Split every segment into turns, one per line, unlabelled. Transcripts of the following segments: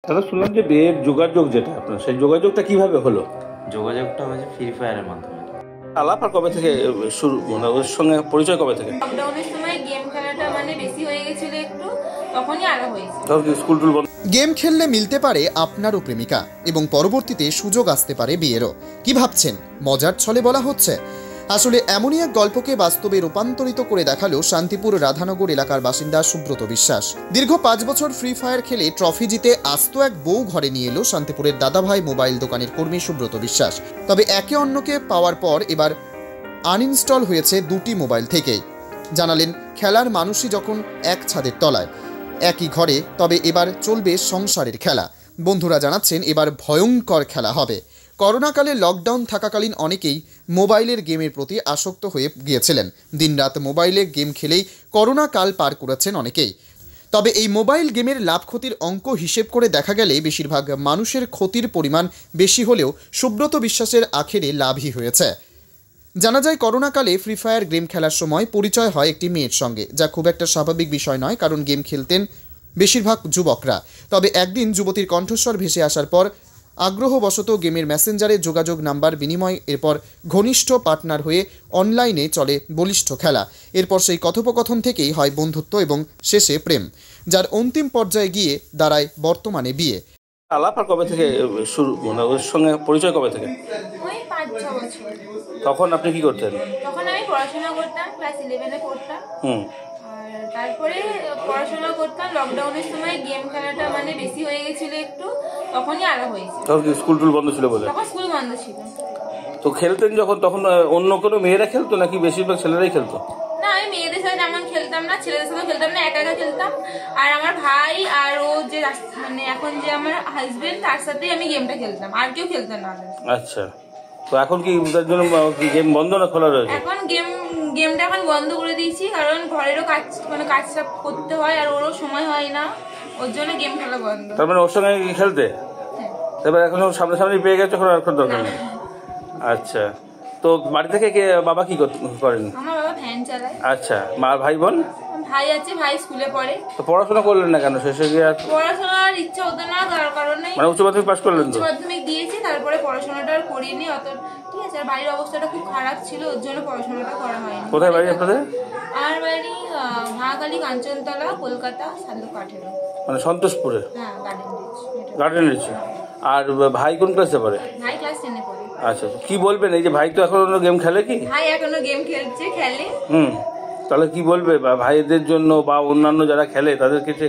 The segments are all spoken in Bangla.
দাদা শুনলাম যে বিয়ের যোগাযোগ যেটা আপনার সেই যোগাযোগটা কিভাবে হলো?
যোগাযোগটা হয়েছে ফ্রি ফায়ারের মাধ্যমে।
আলাপ আর কবে থেকে শুরু, মানে ওর সঙ্গে পরিচয় কবে থেকে?
লকডাউনের সময় গেম খেলাটা মানে বেশি হয়ে গেছিল একটু, তখনই আলাপ হয়েছে।
তখন কি স্কুল টুল বন্ধ?
গেম খেললে মিলতে পারে আপনারও প্রেমিকা এবং পরবর্তীতে সুযোগ আসতে পারে বিয়েরও। কি ভাবছেন? মজার ছলে বলা হচ্ছে? আসলে এমনই এক গল্পকে বাস্তবে রূপান্তরিত করে দেখালো শান্তিপুর রাধানগর এলাকার বাসিন্দা সুব্রত বিশ্বাস। দীর্ঘ 5 বছর ফ্রি ফায়ার খেলে ট্রফি জিতে আস্ত এক বউ ঘরে নিয়ে এলো শান্তিপুরের দাদাভাই মোবাইল দোকানের কর্মী সুব্রত বিশ্বাস। তবে একে অন্যকে পাওয়ার পর এবার আনইনস্টল হয়েছে 2টি মোবাইল থেকেই। জানালেন, খেলার মানুষই যখন এক ছাদের তলায় একই ঘরে, তবে এবার চলবে সংসারের খেলা। বন্ধুরা জানাচ্ছেন, এবার ভয়ঙ্কর খেলা হবে। করোনাকালে লকডাউন থাকাকালীন অনেকেই মোবাইলের গেমের প্রতি আসক্ত হয়ে গিয়েছিলেন। দিনরাত মোবাইলে গেম খেলেই করোনা কাল পার করেছেন অনেকেই। তবে এই মোবাইল গেমের লাভ ক্ষতির অঙ্ক হিসেব করে দেখা গেলে বেশিরভাগ মানুষের ক্ষতির পরিমাণ বেশি হলেও সুব্রত বিশ্বাসের আখেরে লাভই হয়েছে। জানা যায়, করোনাকালে ফ্রি ফায়ার গেম খেলার সময় পরিচয় হয় একটি মেয়ের সঙ্গে, যা খুব একটা স্বাভাবিক বিষয় নয়, কারণ গেম খেলতেন বেশিরভাগ যুবকরা। তবে একদিন যুবতীর কণ্ঠস্বর ভেসে আসার পর আগ্রহবশত গেমের মেসেঞ্জারে যোগাযোগ নাম্বার বিনিময়, এরপর ঘনিষ্ঠ পার্টনার হয়ে অনলাইনে চলে বলিষ্ঠ খেলা। এরপর সেই কথোপকথন থেকেই হয় বন্ধুত্ব এবং শেষে প্রেম, যার অন্তিম পর্যায়ে গিয়ে দাঁড়ায় বর্তমানে বিয়ে।
আলাপ আর কবে থেকে শুরু, মানে ওর সঙ্গে পরিচয় কবে থেকে?
ওই 5-6 বছর।
তখন আপনি কি করতেন?
তখন আমি পড়াশোনা করতাম, ক্লাস 11-এ পড়তাম। আর তারপরে পড়াশোনা করতাম, লকডাউনের সময় গেম খেলাটা মানে বেশি হয়ে গেছিল একটু, তখনই আলাপ হয়েছে।
তখন কি স্কুল টুল বন্ধ ছিল বলে?
তখন স্কুল বন্ধ ছিল।
তো খেলতেন যখন, তখন অন্য কোনো মেয়েরা খেলতো নাকি বেশিরভাগ ছেলেরাই খেলতো?
না, আমি মেয়েদের সাথে তেমন খেলতাম না, ছেলেদের সাথে খেলতাম না, একা একা খেলতাম। আর আমার ভাই আর ও যে মানে এখন যে আমার হাজবেন্ড, তার সাথেই আমি গেমটা খেলতাম, আর কেউ খেলতাম না।
আচ্ছা, তো এখন কি তার জন্য গেম বন্ধ না খোলা রয়েছে?
এখন গেমটা এখন বন্ধ করে দিয়েছি, কারণ ঘরেরও কাজ, মানে কাজটা করতে হয় আর ওরও সময় হয় না, ওর জন্য গেম খেলা বন্ধ।
তার মানে ওর সঙ্গে খেলতে?
হ্যাঁ।
এবার এখন সামনাসামনি পেয়ে গেছে, এখন আর কোনো দরকার নেই। আচ্ছা, তো বাড়ি থেকে কে, বাবা কি করেন?
আমার বাবা ভ্যান চালায়।
আচ্ছা, মা ভাই বোন?
ভাই আছে, ভাই স্কুলে পড়ে।
তো পড়াশোনা করলেন না কেন শেষে গিয়ে?
পড়াশোনার ইচ্ছা হতো না, তার কারণে
মানে উচ্চ মাধ্যমিক পাস করলেন?
উচ্চ মাধ্যমিক দিয়েছি, তারপরে পড়াশোনাটা আর করিনি অত, ঠিক আছে। আর বাড়ির অবস্থাটা খুব খারাপ ছিল, ওর জন্য পড়াশোনাটা করা হয়নি।
কোথায় বাড়ি আপনাদের?
আমার বাড়ি মহাকালী, কাঞ্চনতলা, কলকাতা, সান্দুক 18।
মানে সন্তোষপুরে?
হ্যাঁ,
গার্ডেন রিচ। আর ভাই কোন ক্লাসে পড়ে?
ভাই ক্লাস 10-এ পড়ে।
আচ্ছা, কি বলবেন, এই যে ভাই তো এখন গেম খেলে কি?
ভাই এখনো গেম খেলছে, খেলে।
তাহলে কি বলবে বা ভাইদের জন্য বা অন্যান্য যারা খেলে তাদের ক্ষেত্রে?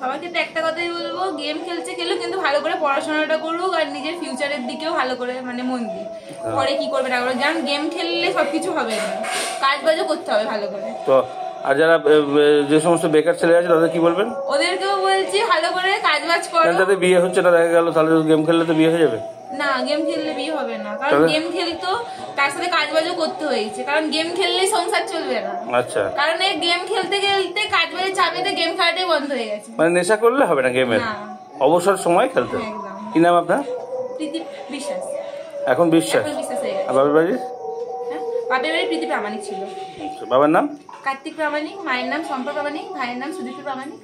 সবার ক্ষেত্রে একটা কথাই বলবো, গেম খেলছে খেলুক, কিন্তু ভালো করে পড়াশোনাটা করুক আর নিজের ফিউচারের দিকেও ভালো করে মানে মন দিই। পরে কি করবে না করবে, যেমন গেম খেললে সবকিছু হবে না, কাজ বাজও করতে হবে ভালো করে।
তো আর যারা যে সমস্ত বেকার ছেলে আছে তাদের কি বলবেন?
ওদেরকেও বলছি ভালো করে কাজ বাজ করো।
যাদের বিয়ে হচ্ছে না, দেখা গেল তাহলে গেম খেললে তো বিয়ে হয়ে যাবে?
না, গেম খেললে বিয়ে হবে না, কারণ গেম খেলতো তার সাথে কাজ বাজও করতে হয়েছে, কারণ গেম খেললেই সংসার চলবে না।
আচ্ছা, কারণ
এই গেম খেলতে খেলতে কাজ বাজের চাপেতে গেম খেলাটাই বন্ধ হয়ে গেছে।
মানে নেশা করলে হবে না গেমের, অবসর সময় খেলতে। কি নাম আপনার?
প্রীতি বিশ্বাস।
এখন বিশ্বাস?
বিশ্বাস হয়ে গেছে।
আর বাবার বাড়ি?
হ্যাঁ, বাবার বাড়ি প্রীতি প্রামাণিক ছিল।
বাবার নাম?
কার্তিক প্রামাণিক, মায়ের নাম শম্পা প্রামাণিক, ভাইয়ের নাম সুদীপ প্রামাণিক।